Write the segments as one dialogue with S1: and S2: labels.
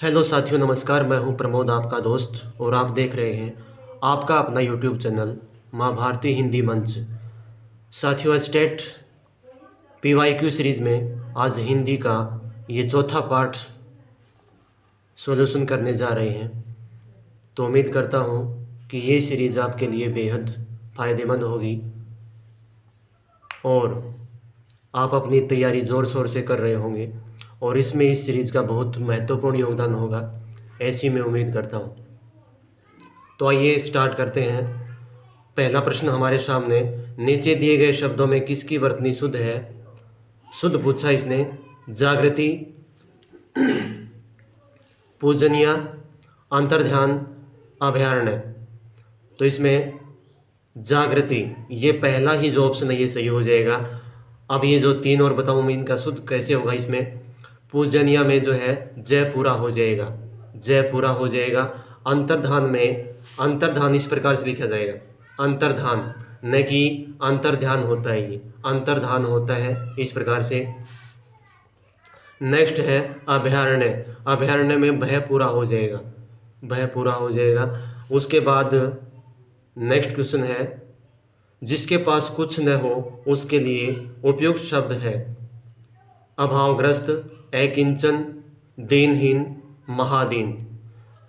S1: Hello साथियों, नमस्कार। मैं हूं प्रमोद, आपका दोस्त, और आप देख रहे हैं आपका अपना यूट्यूब चैनल माँ भारती हिंदी मंच। साथियों, स्टेट PYQ सीरीज़ में आज हिंदी का ये चौथा पार्ट सॉल्यूशन करने जा रहे हैं। तो उम्मीद करता हूं कि ये सीरीज़ आपके लिए बेहद फ़ायदेमंद होगी और आप अपनी तैयारी ज़ोर शोर से कर रहे होंगे और इसमें इस सीरीज़ का बहुत महत्वपूर्ण योगदान होगा, ऐसी मैं उम्मीद करता हूं। तो आइए स्टार्ट करते हैं। पहला प्रश्न हमारे सामने, नीचे दिए गए शब्दों में किसकी वर्तनी शुद्ध है? शुद्ध पूछा इसने। जागृति, पूजनीय, अंतर्ध्यान, अभयारण्य। तो इसमें जागृति, ये पहला ही जो ऑप्शन है ये सही हो जाएगा। अब ये जो तीन और बताऊँ मैं इनका शुद्ध कैसे होगा। इसमें पूजनीय में जो है जय पूरा हो जाएगा, जय पूरा हो जाएगा। अंतर्धान में अंतर्धान इस प्रकार से लिखा जाएगा, अंतर्धान, न कि अंतर्ध्यान होता है, ये अंतर्धान होता है इस प्रकार से। नेक्स्ट है अभयारण्य, अभयारण्य में भय पूरा हो जाएगा, भय पूरा हो जाएगा। उसके बाद नेक्स्ट क्वेश्चन है, जिसके पास कुछ न हो उसके लिए उपयुक्त शब्द है? अभावग्रस्त, अकिंचन, दीनहीन, महादीन।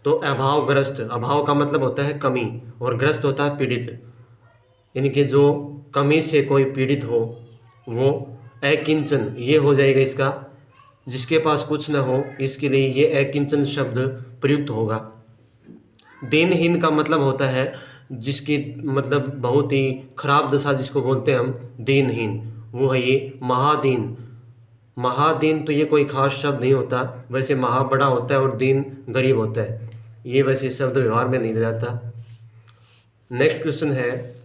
S1: तो अभावग्रस्त, अभाव का मतलब होता है कमी और ग्रस्त होता है पीड़ित, यानी कि जो कमी से कोई पीड़ित हो वो। अकिंचन ये हो जाएगा इसका, जिसके पास कुछ न हो इसके लिए ये अकिंचन शब्द प्रयुक्त होगा। दीनहीन का मतलब होता है जिसकी मतलब बहुत ही खराब दशा जिसको बोलते हैं हम दीनहीन, वो है ये महादीन। महादीन तो ये कोई खास शब्द नहीं होता, वैसे महा बड़ा होता है और दीन गरीब होता है, ये वैसे शब्द व्यवहार में नहीं जाता। नेक्स्ट क्वेश्चन है,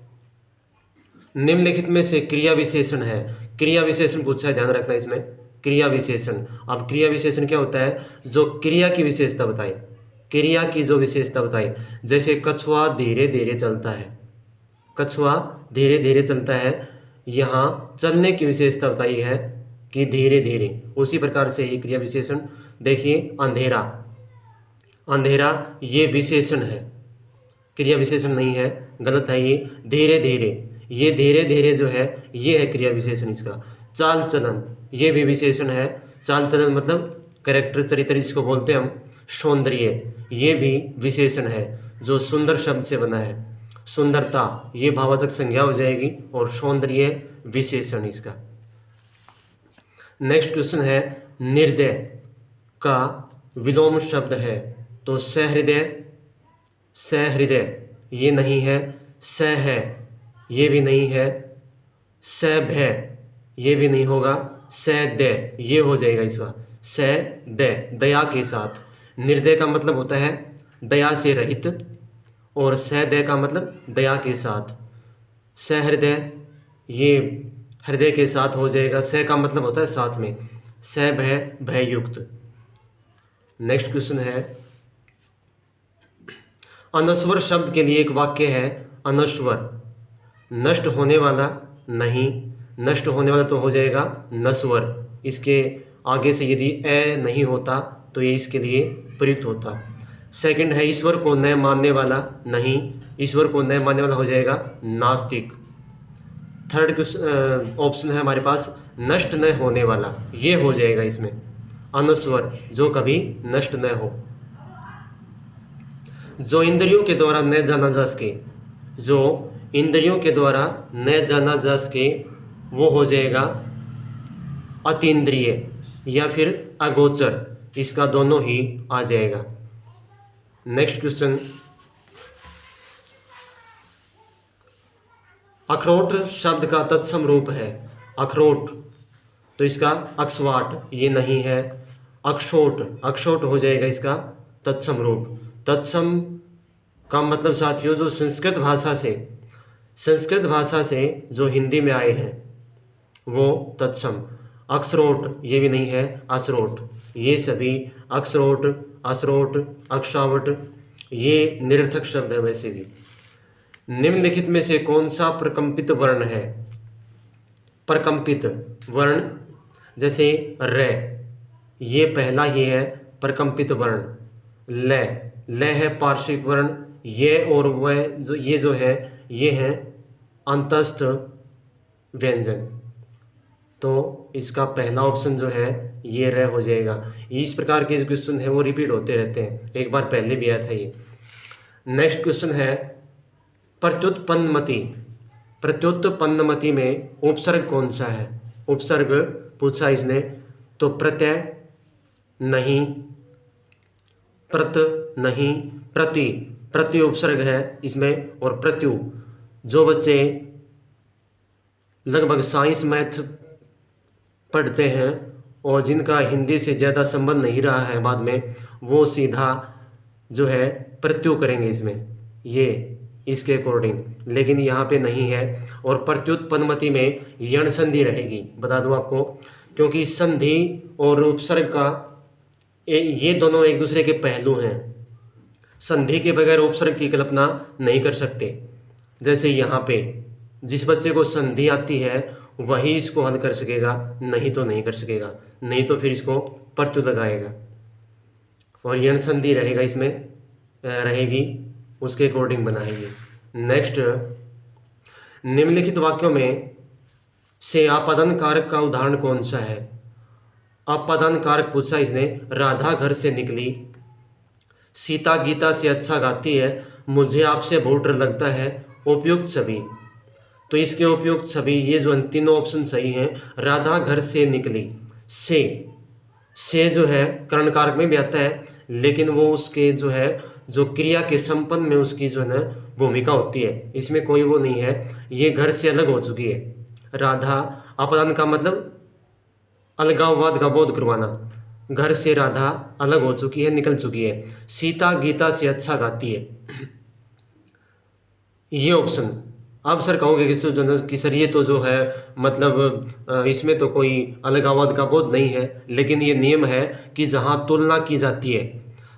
S1: निम्नलिखित में से क्रिया विशेषण है? क्रिया विशेषण पूछा है, ध्यान रखना इसमें, क्रिया विशेषण। अब क्रिया विशेषण क्या होता है? जो क्रिया की विशेषता बताए, क्रिया की जो विशेषता बताए। जैसे कछुआ धीरे धीरे चलता है, कछुआ धीरे धीरे चलता है, यहाँ चलने की विशेषता बताई है कि धीरे धीरे। उसी प्रकार से ही क्रिया विशेषण देखिए, अंधेरा, अंधेरा ये विशेषण है, क्रिया विशेषण नहीं है, गलत है ये। धीरे धीरे, ये धीरे धीरे जो है ये है क्रिया विशेषण इसका। चाल चलन ये भी विशेषण है, चाल चलन मतलब कैरेक्टर, चरित्र जिसको बोलते हैं हम। सौंदर्य ये भी विशेषण है जो सुंदर शब्द से बना है। सुंदरता ये भाववाचक संज्ञा हो जाएगी और सौंदर्य विशेषण इसका। नेक्स्ट क्वेश्चन है, निर्दय का विलोम शब्द है? तो सहृदय, सहृदय ये नहीं है, स है ये भी नहीं है, सभय ये भी नहीं होगा, सदय ये हो जाएगा इसका, सदय दया के साथ। निर्दय का मतलब होता है दया से रहित और सदय का मतलब दया के साथ। सहृदय ये हृदय के साथ हो जाएगा, स का मतलब होता है साथ में, सभय भययुक्त। नेक्स्ट क्वेश्चन है, अनश्वर शब्द के लिए एक वाक्य है, अनश्वर नष्ट होने वाला नहीं, नष्ट होने वाला तो हो जाएगा नश्वर। इसके आगे से यदि ए नहीं होता तो ये इसके लिए प्रयुक्त होता। सेकंड है, ईश्वर को न मानने वाला नहीं, ईश्वर को न मानने वाला हो जाएगा नास्तिक। थर्ड ऑप्शन है हमारे पास, नष्ट न होने वाला, ये हो जाएगा इसमें अनश्वर, जो कभी नष्ट न हो। जो इंद्रियों के द्वारा न जाना जा सके, जो इंद्रियों के द्वारा न जाना जा सके वो हो जाएगा अतीन्द्रिय या फिर अगोचर, इसका दोनों ही आ जाएगा। नेक्स्ट क्वेश्चन, अखरोट शब्द का तत्सम रूप है? अखरोट तो इसका अक्सवाट ये नहीं है, अक्षोट, अक्षोट हो जाएगा इसका तत्सम रूप। तत्सम का मतलब साथियों जो संस्कृत भाषा से जो हिंदी में आए हैं वो तत्सम। अक्सरोट ये भी नहीं है, असरोट, ये सभी अक्सरोट, असरोट, अक्षावट ये निरर्थक शब्द है वैसे भी। निम्नलिखित में से कौन सा प्रकंपित वर्ण है? प्रकंपित वर्ण जैसे र, ये पहला ही है प्रकंपित वर्ण। ल, ल है पार्श्विक वर्ण। ये और वह ये जो है ये है अंतस्थ व्यंजन। तो इसका पहला ऑप्शन जो है ये र हो जाएगा। इस प्रकार के जो क्वेश्चन है वो रिपीट होते रहते हैं, एक बार पहले भी आया था ये। नेक्स्ट क्वेश्चन है प्रत्युत्पन्नमति। प्रत्युत्पन्नमति में उपसर्ग कौन सा है? उपसर्ग पूछा इसने, तो प्रत्यय नहीं, प्रत नहीं, प्रति, प्रति उपसर्ग है इसमें, और प्रत्यु। जो बच्चे लगभग साइंस मैथ पढ़ते हैं और जिनका हिंदी से ज़्यादा संबंध नहीं रहा है बाद में, वो सीधा जो है प्रत्यु करेंगे इसमें, ये इसके अकॉर्डिंग, लेकिन यहाँ पे नहीं है। और प्रत्युत्पन्नमति में यण संधि रहेगी, बता दूँ आपको, क्योंकि संधि और उपसर्ग का ये दोनों एक दूसरे के पहलू हैं। संधि के बगैर उपसर्ग की कल्पना नहीं कर सकते। जैसे यहाँ पे जिस बच्चे को संधि आती है वही इसको हल कर सकेगा, नहीं तो नहीं कर सकेगा, नहीं तो फिर इसको प्रत्यु लगाएगा। और यण संधि रहेगा इसमें, रहेगी, उसके अकॉर्डिंग बनाएंगे। नेक्स्ट, निम्नलिखित वाक्यों में से अपादान कारक का उदाहरण कौन सा है? अपादान कारक पूछा इसने। राधा घर से निकली, सीता गीता से अच्छा गाती है, मुझे आपसे बहुत डर लगता है, उपयुक्त सभी। तो इसके उपयुक्त सभी, ये जो तीनों ऑप्शन सही हैं। राधा घर से निकली, से जो है कर्ण कारक में भी आता है, लेकिन वो उसके जो है जो क्रिया के संपन्न में उसकी जो है ना भूमिका होती है, इसमें कोई वो नहीं है। ये घर से अलग हो चुकी है। राधा, अपादान का मतलब अलगाववाद का बोध करवाना। घर से राधा अलग हो चुकी है, निकल चुकी है। सीता गीता से अच्छा गाती है, ये ऑप्शन। अब सर कहोगे कि सर ये तो जो है मतलब इसमें तो कोई अलगाववाद का बोध नहीं है, लेकिन ये नियम है कि जहाँ तुलना की जाती है,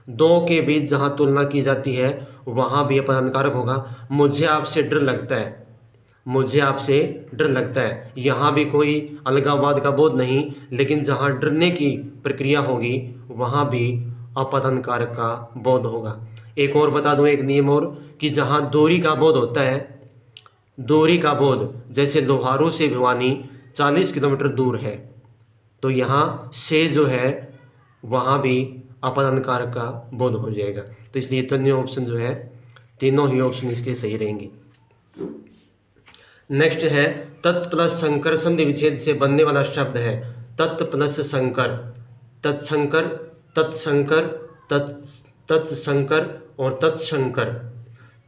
S1: दो के बीच जहाँ तुलना की जाती है वहाँ भी अपादान कारक होगा। मुझे आपसे डर लगता है, मुझे आपसे डर लगता है, यहाँ भी कोई अलगाववाद का बोध नहीं, लेकिन जहाँ डरने की प्रक्रिया होगी वहाँ भी अपादान कारक का बोध होगा। एक और बता दूं, एक नियम और, कि जहाँ दूरी का बोध होता है, दूरी का बोध, जैसे लोहारू से भिवानी 40 किलोमीटर दूर है, तो यहाँ से जो है वहाँ भी अपादान कारक का बोध हो जाएगा। तो इसलिए तीनों ऑप्शन जो है, तीनों ही ऑप्शन इसके सही रहेंगे। नेक्स्ट है तत् प्लस संकर संधि विच्छेद से बनने वाला शब्द है। तत् प्लस संकर, तत्संकर, तत्संकर, तत्संकर और तत्संकर।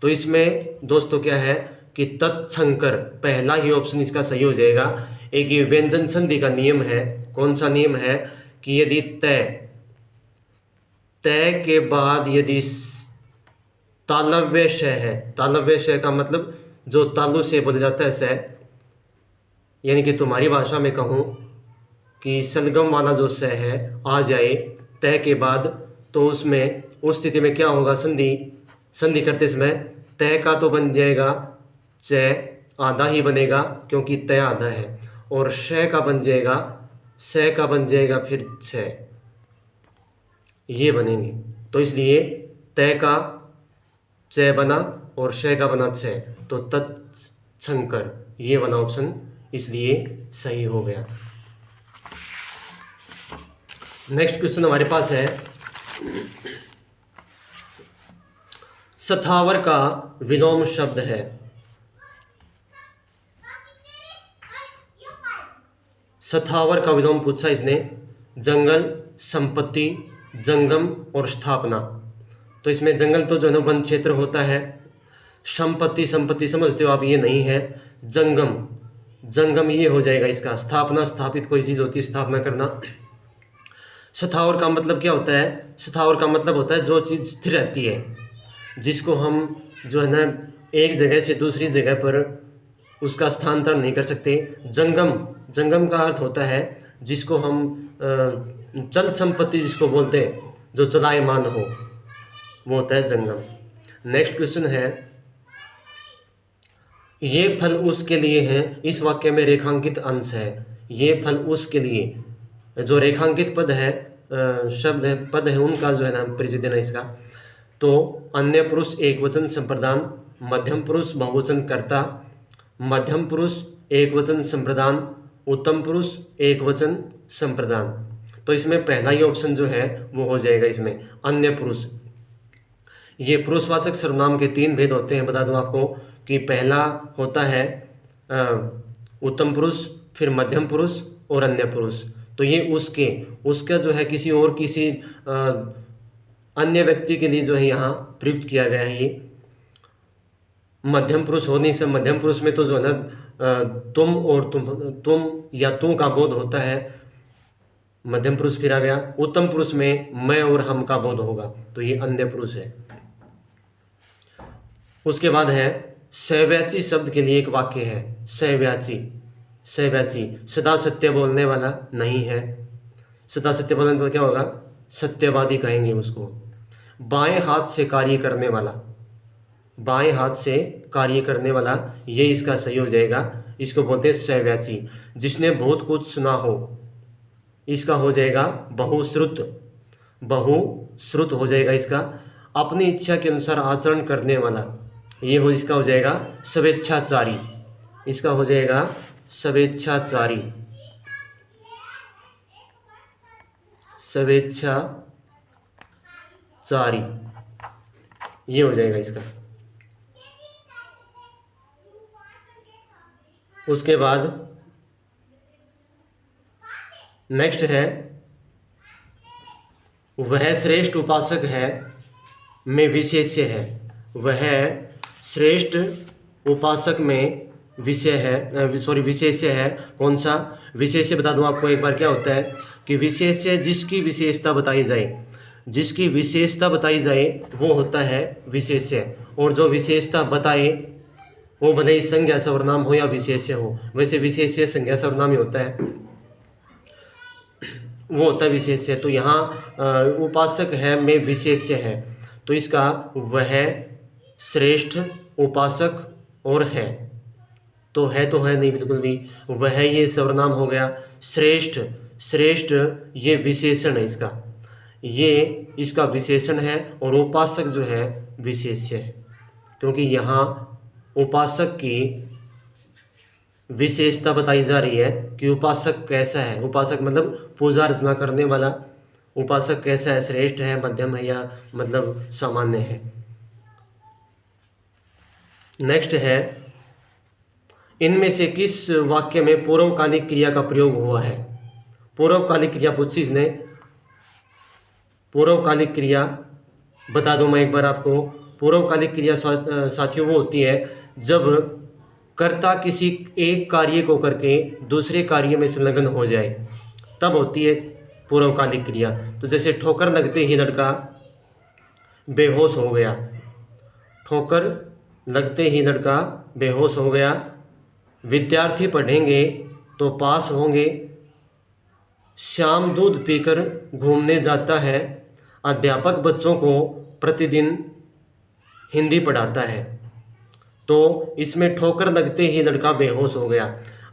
S1: तो इसमें दोस्तों क्या है कि तत्संकर पहला ही ऑप्शन इसका सही हो जाएगा। एक ये व्यंजन संधि का नियम है। कौन सा नियम है? कि यदि तय के बाद यदि तालव्य श है, तालव्य श का मतलब जो तालु से बोला जाता है स, यानी कि तुम्हारी भाषा में कहूँ कि सलगम वाला जो स है आ जाए तय के बाद, तो उसमें उस स्थिति में क्या होगा? संधि करते समय तय का तो बन जाएगा च, आधा ही बनेगा क्योंकि तय आधा है, और श का बन जाएगा, स का बन जाएगा फिर छ, ये बनेंगे। तो इसलिए तय का च बना और श का बना छ, तो तत्संकर, ये वाला ऑप्शन इसलिए सही हो गया। नेक्स्ट क्वेश्चन हमारे पास है, सथावर का विलोम शब्द है। सथावर का विलोम पूछा इसने। जंगल, संपत्ति, जंगम और स्थापना। तो इसमें जंगल तो जो है वन क्षेत्र होता है, संपत्ति समझते हो आप, ये नहीं है। जंगम ये हो जाएगा इसका। स्थापना, स्थापित कोई चीज़ होती है, स्थापना करना। सथावर का मतलब क्या होता है? सथावर का मतलब होता है जो चीज़ स्थिर रहती है, जिसको हम जो है ना एक जगह से दूसरी जगह पर उसका स्थानांतरण नहीं कर सकते। जंगम का अर्थ होता है जिसको हम चल संपत्ति जिसको बोलते हैं, जो चलायमान हो, वो होता है जंगम। नेक्स्ट क्वेश्चन है, ये फल उसके लिए है। इस वाक्य में रेखांकित अंश है। ये फल उसके लिए, जो रेखांकित पद है शब्द है, पद है, उनका जो है ना परिचय देना इसका। तो अन्य पुरुष एकवचन संप्रदान, मध्यम पुरुष बहुवचन कर्ता, मध्यम पुरुष एकवचन संप्रदान, उत्तम पुरुष एकवचन संप्रदान। तो इसमें पहला ही ऑप्शन जो है वो हो जाएगा इसमें अन्य पुरुष। ये पुरुषवाचक सर्वनाम के 3 भेद होते हैं, बता दूं आपको कि पहला होता है उत्तम पुरुष, फिर मध्यम पुरुष और अन्य पुरुष। तो ये उसका जो है किसी अन्य व्यक्ति के लिए जो है यहाँ प्रयुक्त किया गया है। ये मध्यम पुरुष होने से, मध्यम पुरुष में तो जो है ना तुम और तुम या तू का बोध होता है, मध्यम पुरुष फिर आ गया। उत्तम पुरुष में मैं और हम का बोध होगा, तो ये अन्य पुरुष है। उसके बाद है सहव्याची शब्द के लिए एक वाक्य है, सहव्याची सदा सत्य बोलने वाला नहीं है। सदा सत्य बोलने तो क्या होगा, सत्यवादी कहेंगे उसको। बाएं हाथ से कार्य करने वाला, बाएं हाथ से कार्य करने वाला, ये इसका सही हो जाएगा। इसको बोलते हैं सहव्याची। जिसने बहुत कुछ सुना हो, इसका हो जाएगा बहुश्रुत, बहुश्रुत हो जाएगा इसका। अपनी इच्छा के अनुसार आचरण करने वाला, ये इसका हो जाएगा स्वेच्छाचारी, इसका हो जाएगा स्वेच्छाचारी, स्वेच्छाचारी, ये हो जाएगा इसका। उसके बाद नेक्स्ट है वह श्रेष्ठ उपासक है में विशेष्य है। वह श्रेष्ठ उपासक में विशेष्य है। कौन सा विशेष्य बता दूं आपको एक बार, क्या होता है कि विशेष्य जिसकी विशेषता बताई जाए, जिसकी विशेषता बताई जाए वो होता है विशेष्य। और जो विशेषता बताए वो भले ही संज्ञा सर्वनाम हो या विशेष्य हो, वैसे विशेष्य संज्ञा सर्वनाम ही होता है, वो होता है विशेष्य। तो यहाँ उपासक है में विशेष्य है, तो इसका वह श्रेष्ठ उपासक और है, तो है नहीं बिल्कुल भी, वह ये सर्वनाम हो गया। श्रेष्ठ ये विशेषण है इसका, ये इसका विशेषण है, और उपासक जो है विशेष्य है, क्योंकि यहाँ उपासक की विशेषता बताई जा रही है कि उपासक कैसा है। उपासक मतलब पूजा अर्चना करने वाला, उपासक कैसा है, श्रेष्ठ है, मध्यम है या मतलब सामान्य है। नेक्स्ट है इनमें से किस वाक्य में पूर्वकालिक क्रिया का प्रयोग हुआ है। पूर्वकालिक क्रिया पूछी इसने, पूर्वकालिक क्रिया बता दूं मैं एक बार आपको। पूर्वकालिक क्रिया साथियों वो होती है जब कर्ता किसी एक कार्य को करके दूसरे कार्य में संलग्न हो जाए, तब होती है पूर्वकालिक क्रिया। तो जैसे ठोकर लगते ही लड़का बेहोश हो गया, ठोकर लगते ही लड़का बेहोश हो गया। विद्यार्थी पढ़ेंगे तो पास होंगे। श्याम दूध पीकर घूमने जाता है। अध्यापक बच्चों को प्रतिदिन हिंदी पढ़ाता है। तो इसमें ठोकर लगते ही लड़का बेहोश हो गया।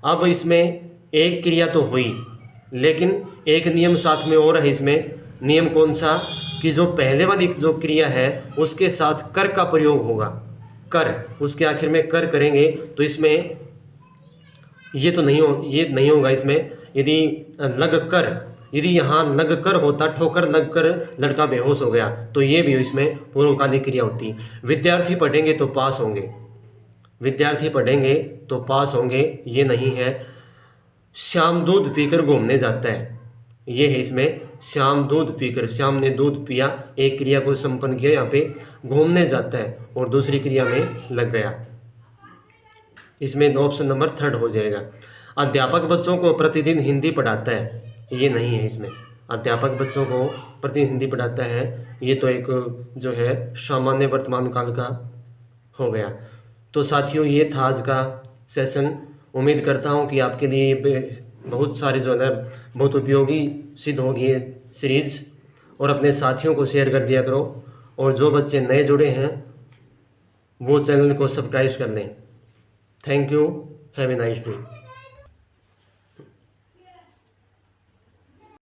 S1: अब इसमें एक क्रिया तो हुई, लेकिन एक नियम साथ में और है इसमें। नियम कौन सा, कि जो पहले वाली जो क्रिया है उसके साथ कर का प्रयोग होगा। कर, उसके आखिर में कर करेंगे, तो इसमें ये नहीं होगा इसमें। यदि लग कर, यदि यहाँ लग कर होता, ठोकर लग कर लड़का बेहोश हो गया, तो ये भी इसमें पूर्वकालिक क्रिया होती। विद्यार्थी पढ़ेंगे तो पास होंगे, विद्यार्थी पढ़ेंगे तो पास होंगे, ये नहीं है। श्याम दूध पीकर घूमने जाता है, ये है इसमें। श्याम दूध पीकर, श्याम ने दूध पिया, एक क्रिया को संपन्न किया, यहाँ पे घूमने जाता है और दूसरी क्रिया में लग गया। इसमें ऑप्शन नंबर 3 हो जाएगा। अध्यापक बच्चों को प्रतिदिन हिंदी पढ़ाता है, ये नहीं है इसमें। अध्यापक बच्चों को प्रतिदिन हिंदी पढ़ाता है, ये तो एक जो है सामान्य वर्तमान काल का हो गया। तो साथियों ये था आज का सेशन। उम्मीद करता हूँ कि आपके लिए बहुत सारे जो है ना बहुत उपयोगी सिद्ध होगी ये सीरीज़, और अपने साथियों को शेयर कर दिया करो। और जो बच्चे नए जुड़े हैं वो चैनल को सब्सक्राइब कर लें। Thank you, have a nice day.